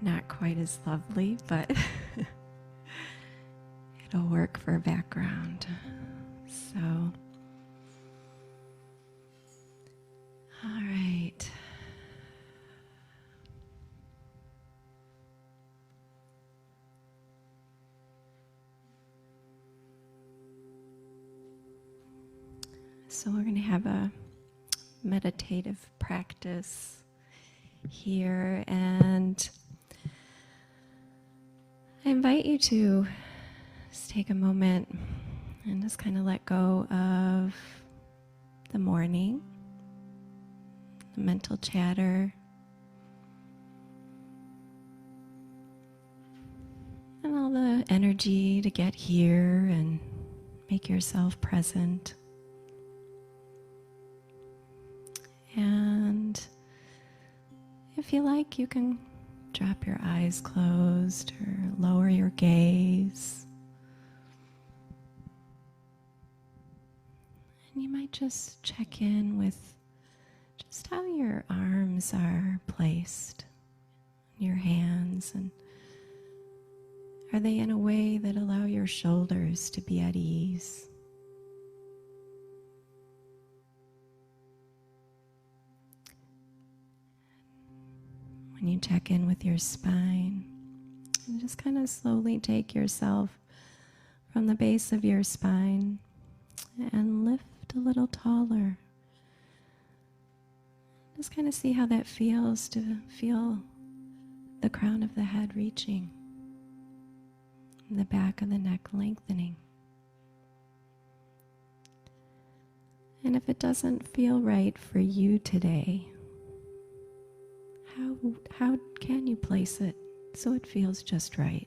not quite as lovely, but it'll work for background. So, all right. So we're going to have a meditative practice here, and I invite you to just take a moment and just kind of let go of the morning, the mental chatter, and all the energy to get here and make yourself present. And if you like, you can drop your eyes closed or lower your gaze. And you might just check in with just how your arms are placed, your hands, and are they in a way that allow your shoulders to be at ease? When you check in with your spine, and just kind of slowly take yourself from the base of your spine and lift a little taller. Just kind of see how that feels to feel the crown of the head reaching, and the back of the neck lengthening. And if it doesn't feel right for you today, how can you place it so it feels just right?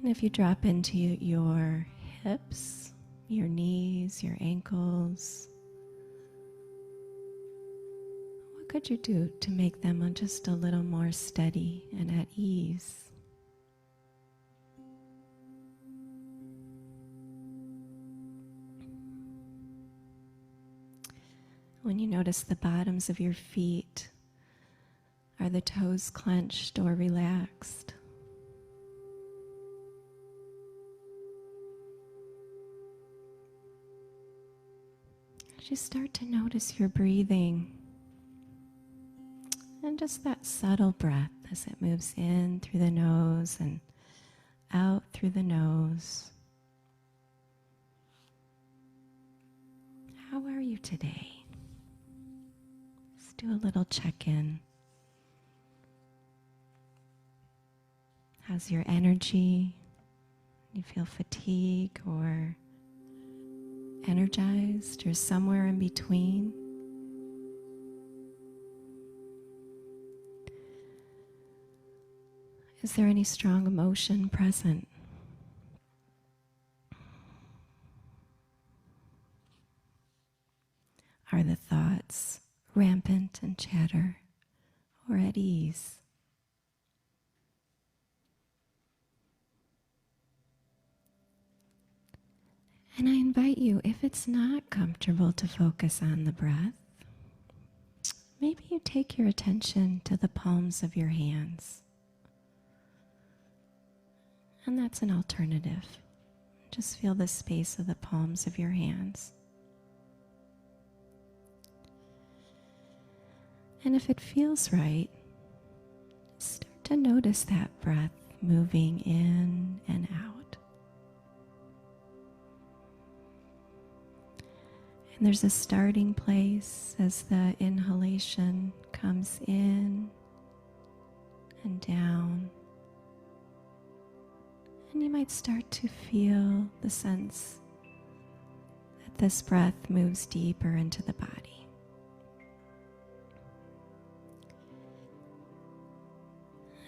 And if you drop into your hips, your knees, your ankles, what could you do to make them just a little more steady and at ease? When you notice the bottoms of your feet, are the toes clenched or relaxed? As you start to notice your breathing, and just that subtle breath as it moves in through the nose and out through the nose. How are you today? Let's do a little check-in. How's your energy? You feel fatigue or energized or somewhere in between? Is there any strong emotion present? Are the thoughts rampant and chatter or at ease? And I invite you, if it's not comfortable to focus on the breath, maybe you take your attention to the palms of your hands. And that's an alternative. Just feel the space of the palms of your hands. And if it feels right, start to notice that breath moving in and out. And there's a starting place as the inhalation comes in and down. And you might start to feel the sense that this breath moves deeper into the body.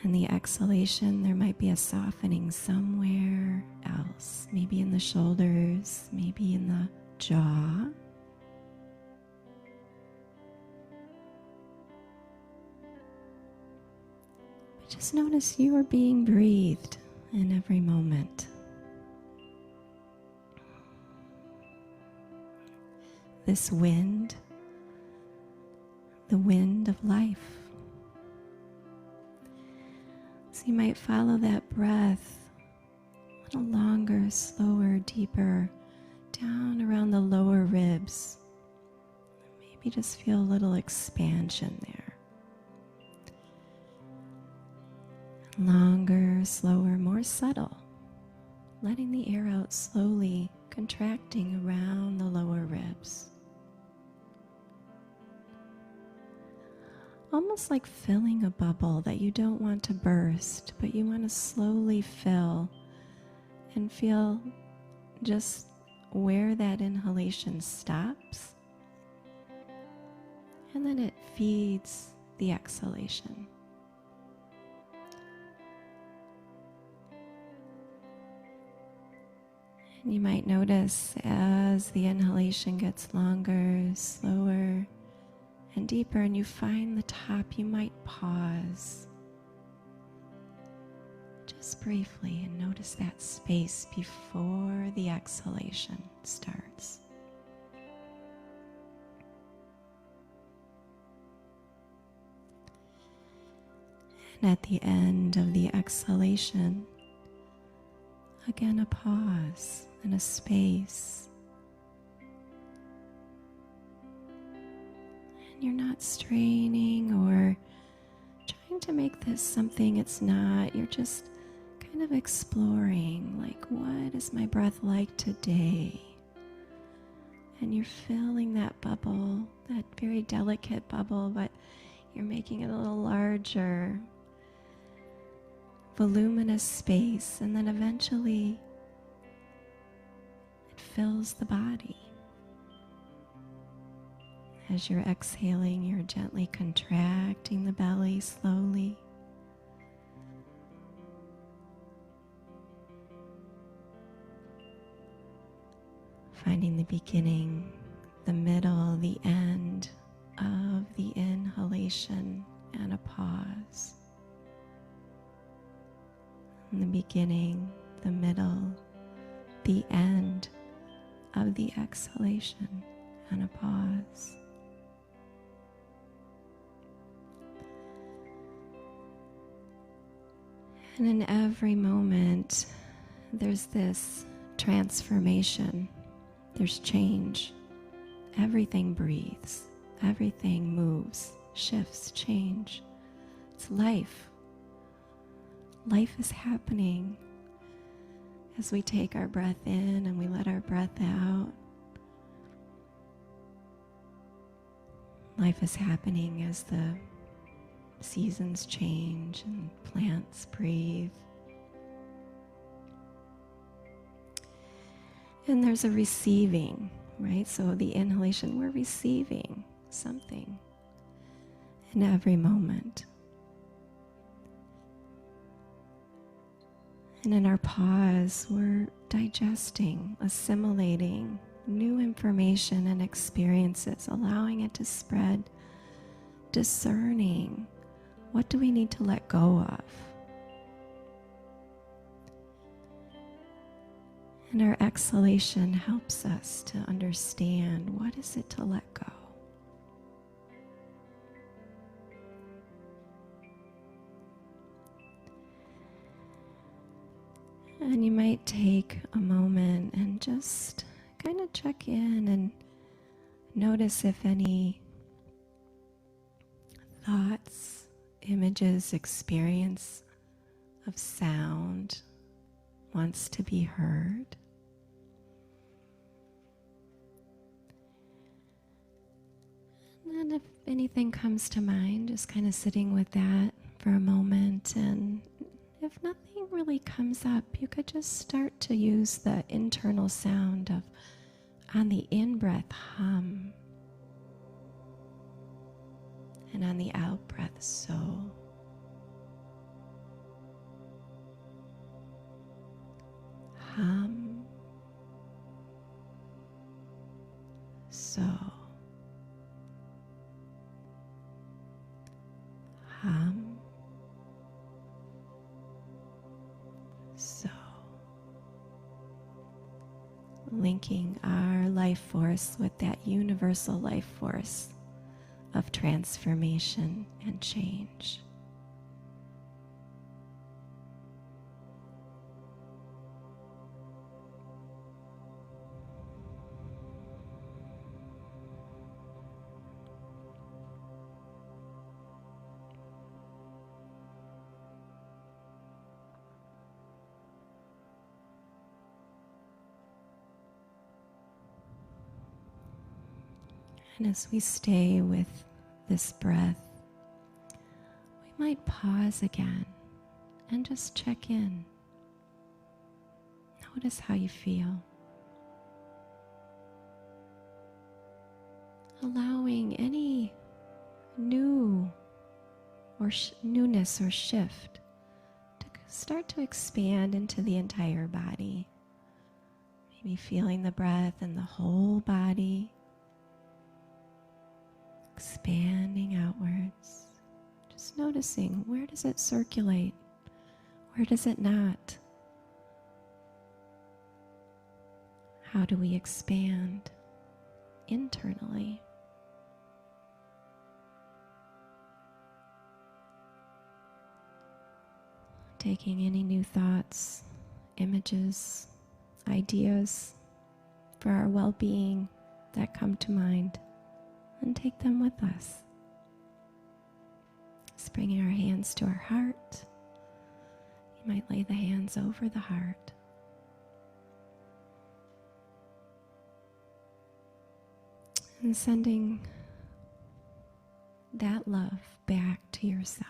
And the exhalation, there might be a softening somewhere else, maybe in the shoulders, maybe in the jaw. But just notice you are being breathed in every moment. This wind the wind of life. So you might follow that breath a little longer, slower, deeper, down around the lower ribs. Maybe just feel a little expansion there. Longer, slower, more subtle. Letting the air out slowly, contracting around the lower ribs. Almost like filling a bubble that you don't want to burst, but you want to slowly fill and feel just where that inhalation stops, and then it feeds the exhalation. And you might notice as the inhalation gets longer, slower, and deeper, and you find the top, you might pause just briefly and notice that space before the exhalation starts. And at the end of the exhalation, again a pause and a space. And you're not straining or trying to make this something it's not. You're just kind of exploring, like, what is my breath like today? And you're filling that bubble, that very delicate bubble, but you're making it a little larger, voluminous space, and then eventually it fills the body. As you're exhaling, you're gently contracting the belly slowly. Finding the beginning, the middle, the end of the inhalation, and a pause. In the beginning, the middle, the end of the exhalation, and a pause. And in every moment, there's this transformation. There's change. Everything breathes. Everything moves, shifts, change. It's life. Life is happening as we take our breath in and we let our breath out. Life is happening as the seasons change and plants breathe. And there's a receiving, right? So the inhalation, we're receiving something in every moment. And in our pause, we're digesting, assimilating new information and experiences, allowing it to spread, discerning what do we need to let go of. And our exhalation helps us to understand what is it to let go. And you might take a moment and just kind of check in and notice if any thoughts, images, experience of sound wants to be heard. And if anything comes to mind, just kind of sitting with that for a moment. And if nothing really comes up, you could just start to use the internal sound of, on the in-breath, hum. And on the out-breath, so. Hum. So. Hum. So. Linking our life force with that universal life force of transformation and change. And as we stay with this breath, we might pause again and just check in. Notice how you feel. Allowing any newness or shift to start to expand into the entire body. Maybe feeling the breath in the whole body, expanding outwards. Just noticing, where does it circulate? Where does it not? How do we expand internally? Taking any new thoughts, images, ideas for our well-being that come to mind, and take them with us. Just bringing our hands to our heart. You might lay the hands over the heart. And sending that love back to yourself.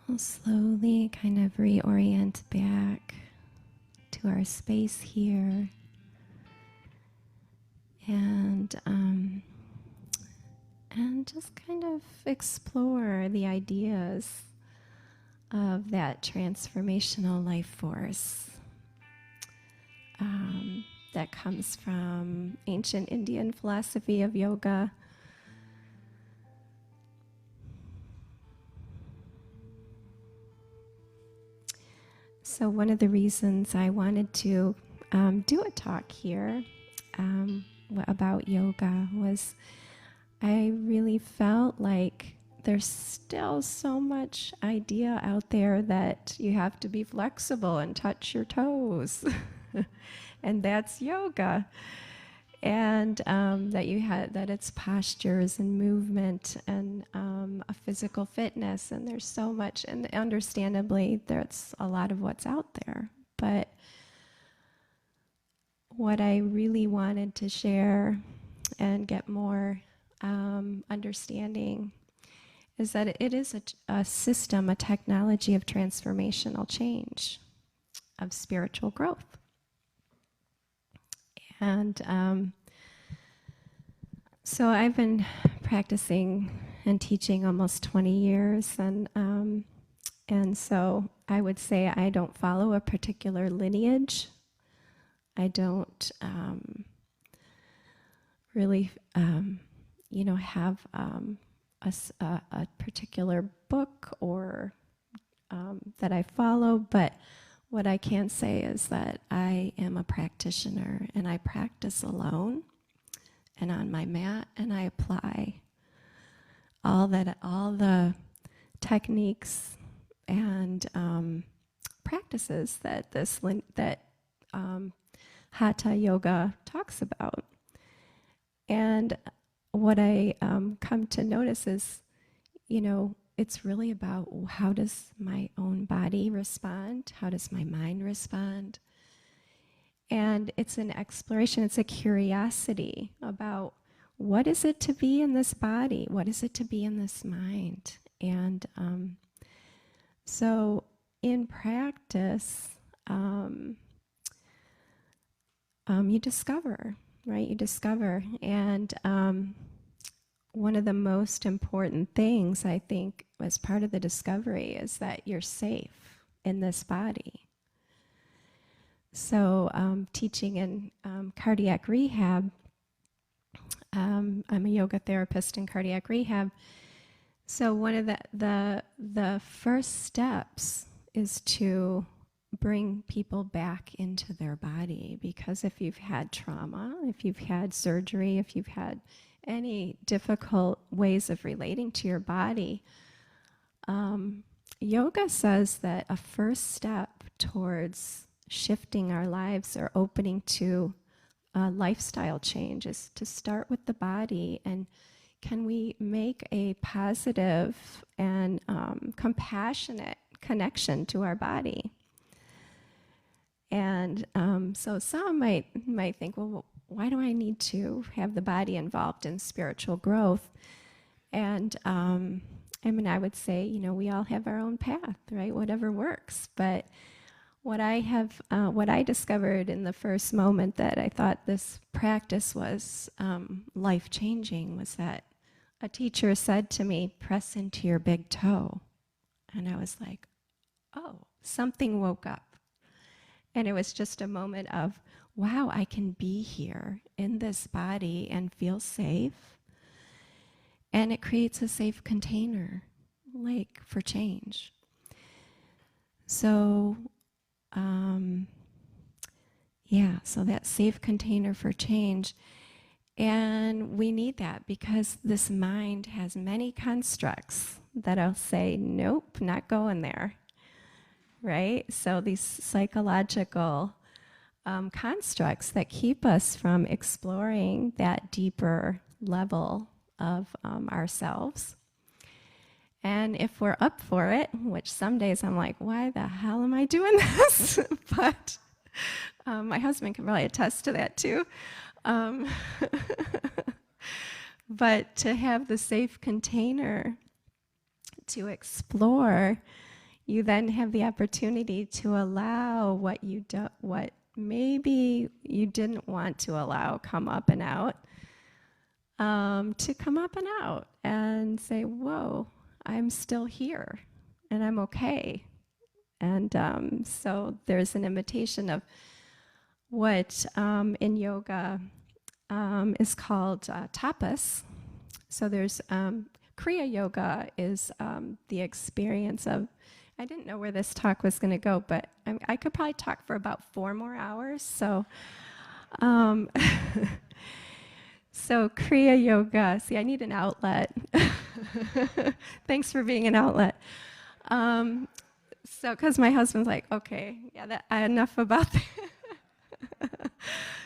We'll slowly kind of reorient back to our space here, and just kind of explore the ideas of that transformational life force that comes from ancient Indian philosophy of yoga. So one of the reasons I wanted to do a talk here about yoga was I really felt like there's still so much idea out there that you have to be flexible and touch your toes, and that's yoga, and that it's postures and movement and a physical fitness, and there's so much, and understandably there's a lot of what's out there, but what I really wanted to share and get more understanding is that it is a system, a technology of transformational change, of spiritual growth. And so I've been practicing and teaching almost 20 years, and so I would say I don't follow a particular lineage. I don't really, have a particular book or that I follow, but what I can say is that I am a practitioner, and I practice alone and on my mat, and I apply all the techniques and practices that Hatha yoga talks about. And what I come to notice is, it's really about how does my own body respond? How does my mind respond? And it's an exploration, it's a curiosity about what is it to be in this body? What is it to be in this mind? And so in practice, you discover, right? You discover. And one of the most important things, I think, as part of the discovery is that you're safe in this body. So teaching in cardiac rehab, I'm a yoga therapist in cardiac rehab. So one of the first steps is to bring people back into their body, because if you've had trauma, if you've had surgery, if you've had any difficult ways of relating to your body, yoga says that a first step towards shifting our lives or opening to a lifestyle change is to start with the body. And can we make a positive and compassionate connection to our body? And so some might think, well, why do I need to have the body involved in spiritual growth? And I mean, I would say, you know, we all have our own path, right? Whatever works. But what I discovered in the first moment that I thought this practice was life-changing was that a teacher said to me, press into your big toe. And I was like, oh, something woke up. And it was just a moment of, wow, I can be here in this body and feel safe. And it creates a safe container, like, for change. So, so that safe container for change. And we need that because this mind has many constructs that'll say, nope, not going there, right? So these psychological constructs that keep us from exploring that deeper level of ourselves. And if we're up for it, which some days I'm like, why the hell am I doing this? But my husband can probably attest to that too. But to have the safe container to explore, you then have the opportunity to allow what maybe you didn't want to allow come up and out, to come up and out and say, whoa, I'm still here and I'm okay. And so there's an invitation of what in yoga is called tapas. So there's Kriya Yoga is the experience of, I didn't know where this talk was going to go, but I could probably talk for about 4 more hours. So, so Kriya Yoga, see, I need an outlet. Thanks for being an outlet. So, because my husband's like, okay, yeah, enough about that.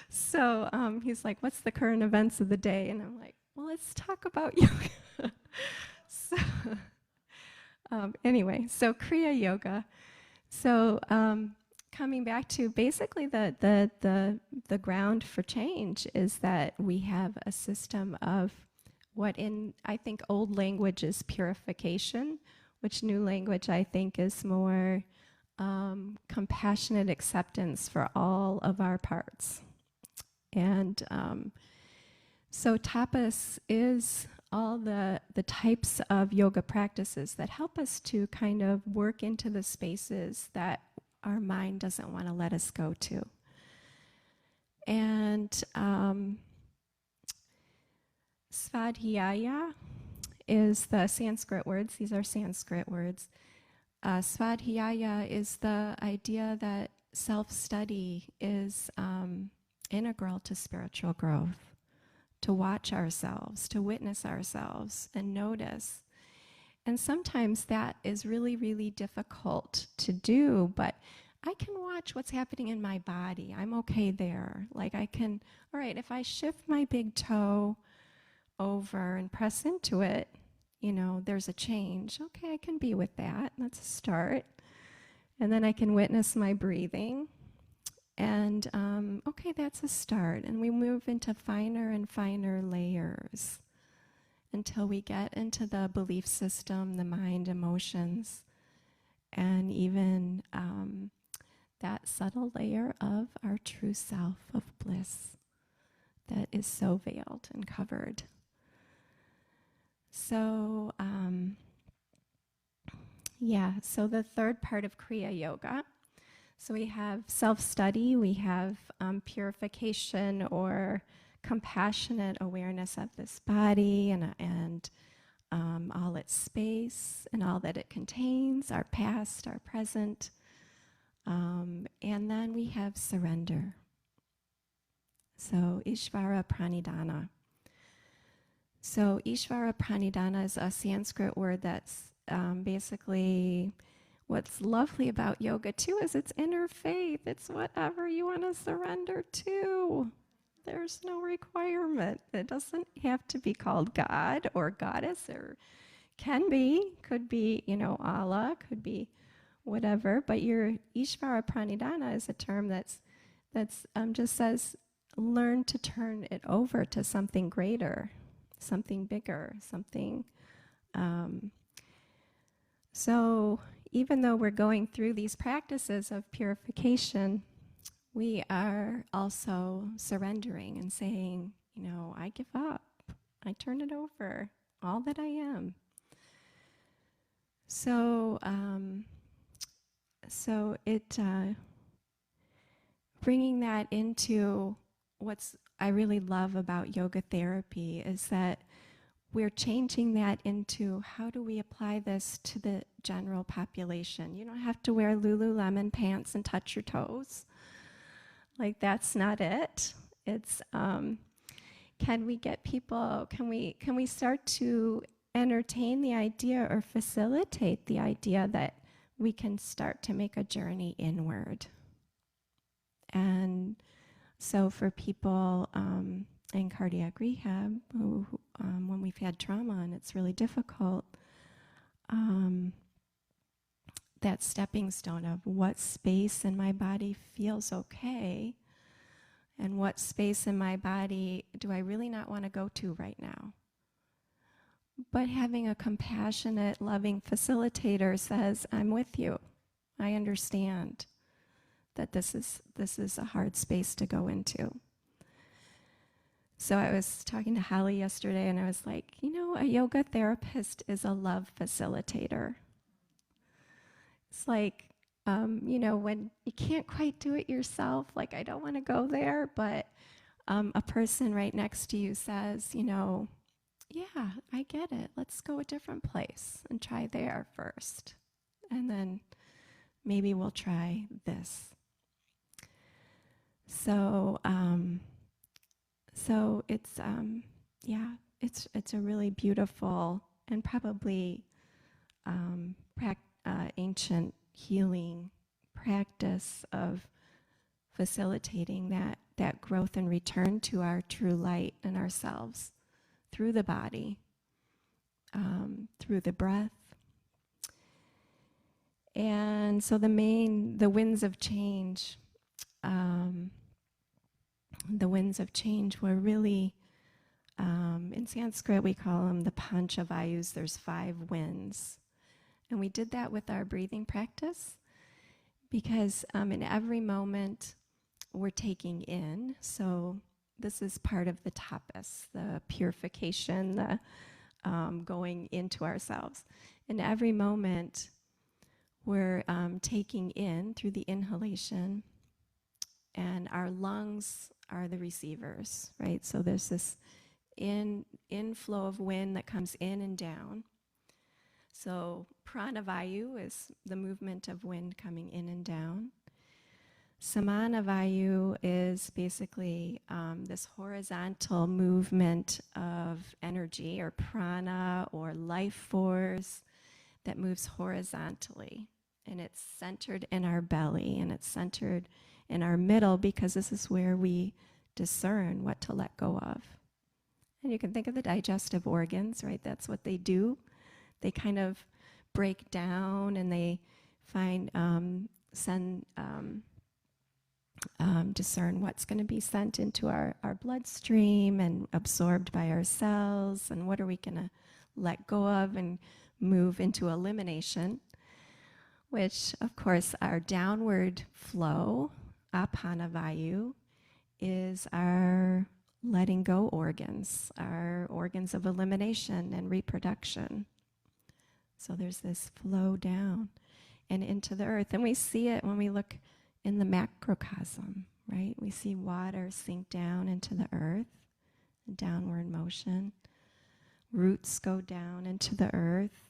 So he's like, what's the current events of the day? And I'm like, well, let's talk about yoga. So anyway, so Kriya Yoga. So coming back to basically the ground for change is that we have a system of what in, I think, old language is purification, which new language I think is more compassionate acceptance for all of our parts. And so tapas is all the types of yoga practices that help us to kind of work into the spaces that our mind doesn't want to let us go to. And svadhyaya is the Sanskrit words. These are Sanskrit words. Svadhyaya is the idea that self-study is integral to spiritual growth, to watch ourselves, to witness ourselves and notice. And sometimes that is really, really difficult to do, but I can watch what's happening in my body. I'm okay there. Like I can, all right, if I shift my big toe over and press into it, you know, there's a change. Okay, I can be with that. That's a start. And then I can witness my breathing. And okay, that's a start. And we move into finer and finer layers until we get into the belief system, the mind, emotions, and even that subtle layer of our true self of bliss that is so veiled and covered. So, so the third part of Kriya Yoga. So we have self-study, we have purification or compassionate awareness of this body and all its space and all that it contains, our past, our present. And then we have surrender. So Ishvara Pranidhana. So Ishvara Pranidhana is a Sanskrit word that's basically what's lovely about yoga too is it's interfaith. It's whatever you want to surrender to. There's no requirement. It doesn't have to be called God or goddess, or could be, Allah, could be whatever. But your Ishvara Pranidhana is a term that's just says learn to turn it over to something greater, something bigger, something. So even though we're going through these practices of purification, we are also surrendering and saying, I give up. I turn it over, all that I am. So, bringing that into what's I really love about yoga therapy is that we're changing that into how do we apply this to the general population. You don't have to wear Lululemon pants and touch your toes. Like, that's not it. It's can we get people, can we start to entertain the idea or facilitate the idea that we can start to make a journey inward. And so for people in cardiac rehab who when we've had trauma and it's really difficult, that stepping stone of what space in my body feels okay and what space in my body do I really not want to go to right now. But having a compassionate, loving facilitator says, I'm with you. I understand that this is a hard space to go into. So I was talking to Holly yesterday and I was like, a yoga therapist is a love facilitator. It's like, when you can't quite do it yourself, like I don't want to go there, but a person right next to you says, yeah, I get it. Let's go a different place and try there first. And then maybe we'll try this. So, it's it's a really beautiful and probably ancient healing practice of facilitating that growth and return to our true light and ourselves through the body, through the breath. And so the winds of change, were really, in Sanskrit we call them the Panchavayus. There's 5 winds. And we did that with our breathing practice because in every moment we're taking in. So this is part of the tapas, the purification, the going into ourselves. In every moment we're taking in through the inhalation, and our lungs are the receivers, right? So there's this inflow of wind that comes in and down. So pranavayu is the movement of wind coming in and down. Samanavayu is basically this horizontal movement of energy or prana or life force that moves horizontally. And it's centered in our belly and it's centered in our middle because this is where we discern what to let go of. And you can think of the digestive organs, right? That's what they do. They kind of break down and they find, discern what's going to be sent into our bloodstream and absorbed by our cells, and what are we going to let go of and move into elimination, which, of course, our downward flow, apanavayu, is our letting go organs, our organs of elimination and reproduction. So there's this flow down and into the earth. And we see it when we look in the macrocosm, right? We see water sink down into the earth, downward motion. Roots go down into the earth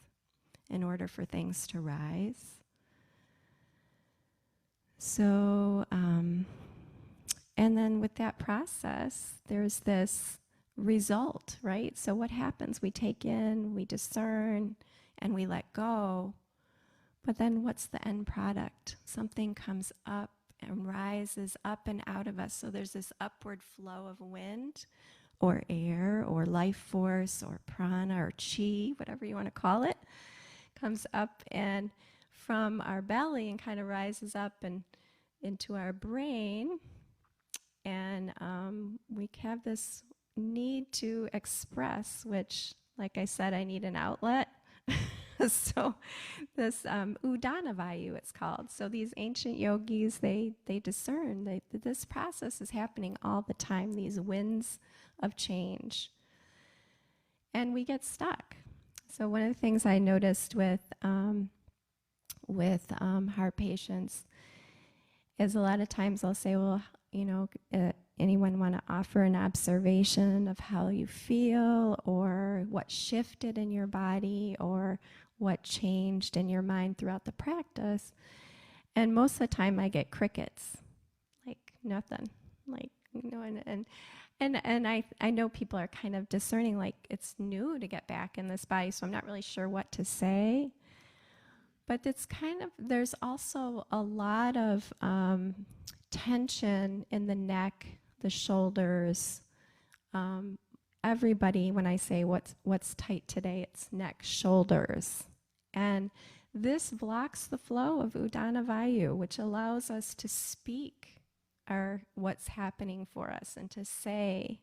in order for things to rise. So, and then with that process, there's this result, right? So what happens? We take in, we discern, and we let go. But then what's the end product? Something comes up and rises up and out of us. So there's this upward flow of wind or air or life force or prana or chi, whatever you want to call it, comes up and from our belly and kind of rises up and into our brain. And we have this need to express, which, like I said, I need an outlet. So this Udana Vayu, it's called. So these ancient yogis, they discern this process is happening all the time, these winds of change. And we get stuck. So one of the things I noticed with heart patients is a lot of times I'll say, well, anyone want to offer an observation of how you feel or what shifted in your body or what changed in your mind throughout the practice? And most of the time I get crickets, like nothing, like, and I know people are kind of discerning, like it's new to get back in this body, so I'm not really sure what to say. But it's kind of, there's also a lot of tension in the neck, the shoulders. Everybody, when I say what's tight today, it's neck, shoulders. And this blocks the flow of Udana Vayu, which allows us to speak what's happening for us and to say.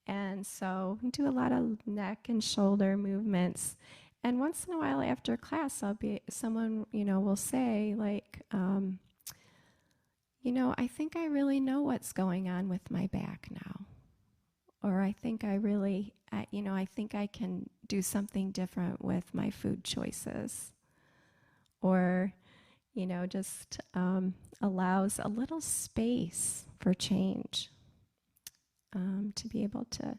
And so we do a lot of neck and shoulder movements. And once in a while after class, someone, will say like, I think I really know what's going on with my back now. Or I think I really, I think I can do something different with my food choices. Or, just allows a little space for change, to be able to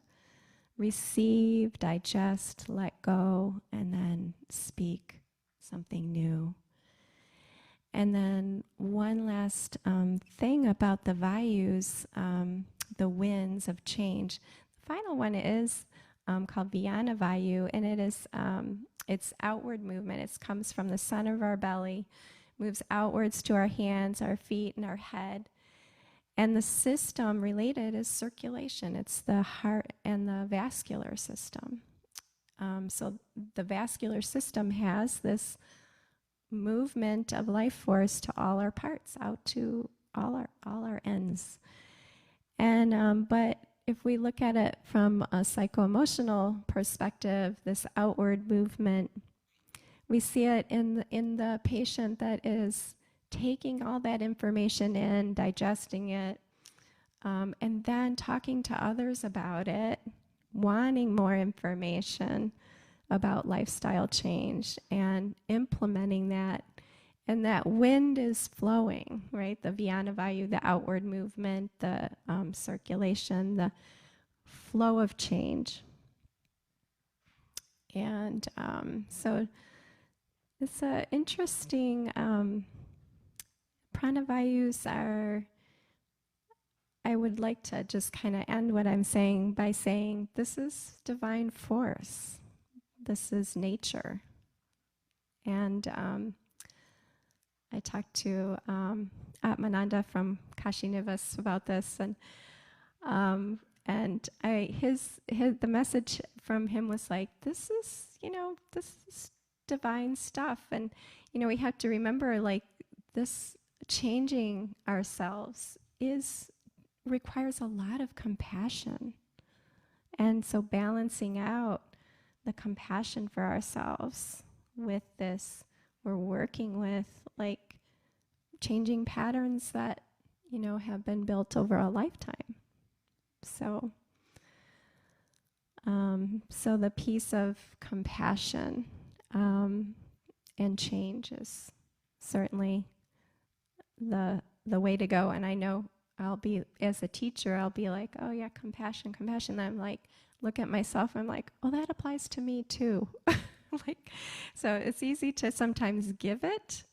receive, digest, let go, and then speak something new. And then one last thing about the Vayus, the winds of change. The final one is called Vyana Vayu, and it is it's outward movement. It comes from the center of our belly, moves outwards to our hands, our feet, and our head. And the system related is circulation. It's the heart and the vascular system. So the vascular system has this movement of life force to all our parts, out to all our ends. And but if we look at it from a psycho-emotional perspective, this outward movement, we see it in the patient that is taking all that information in, digesting it, and then talking to others about it, wanting more information about lifestyle change and implementing that. And that wind is flowing, right? The Vyana Vayu, the outward movement, the circulation, the flow of change. And so it's an interesting, pranavayus are, I would like to just kind of end what I'm saying by saying this is divine force. This is nature. And I talked to Atmananda from Kashinivas about this, and the message from him was like, this is divine stuff, and we have to remember, like, this changing ourselves requires a lot of compassion, and so balancing out the compassion for ourselves with this, we're working with like changing patterns that have been built over a lifetime. So so the piece of compassion and change is certainly the way to go. And I know I'll be, as a teacher, I'll be like, oh yeah, compassion, compassion. And I'm like, look at myself. I'm like, oh, that applies to me too. Like, so it's easy to sometimes give it,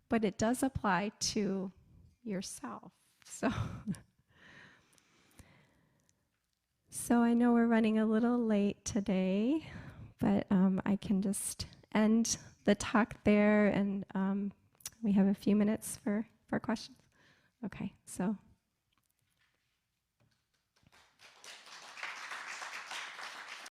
but it does apply to yourself. So, so I know we're running a little late today, but I can just end the talk there, and we have a few minutes for questions. Okay, so